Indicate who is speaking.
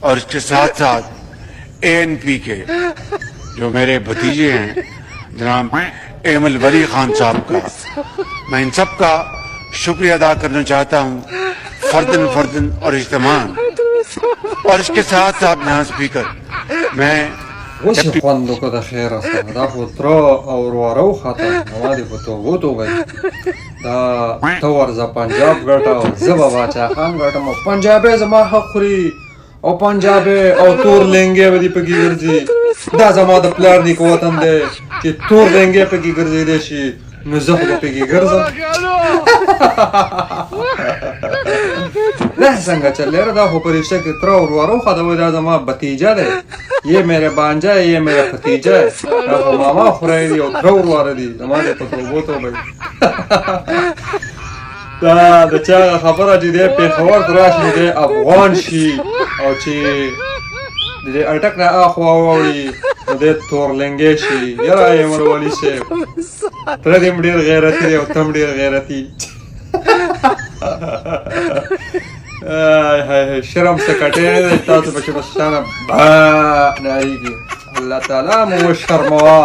Speaker 1: और इसके साथ साथ ANP के जो मेरे भतीजे हैं जनाब एमल वली खान साहब का, मैं इन सब का शुक्रिया अदा करना चाहता हूँ फर्दन फर्दन और इज्तिमान। और इसके साथ साथ यहाँ स्पीकर मैं
Speaker 2: وش خوندو که د خیر است دا خو تر او ورو خاطر نوادي په توغو توګه دا تور ز پنجاب ګټه زبا باچا خان ګټه مو پنجابي زما حق خوري او پنجابي او تور لنګي ودی پکې ګرځي دا زما د پلار دی کو وطن دی چې تور لنګي پکې ګرځي دي شي نو زه خو پکې ګرځم نه څنګه چلے دا خو پرېښه کې تر او ورو خاطر دا زما بتیجا دی ये मेरे बांजा है ये मेरा भतीजा है अब मामा खुराई दी और थ्रोर वारे दी हमारे पतो वो तो भाई दा बच्चा खबर आज दे पे खबर तराश में दे अफगान शी और ची दे अटक ना आखवा वाली दे तोर लेंगे शी यार ये मर वाली से तरे मडीर गैरती और तम मडीर गैरती हाय शर्म से कटे तातो बच्चे बस शाना बा नहीं की अल्लाह ताला मो शर्मवा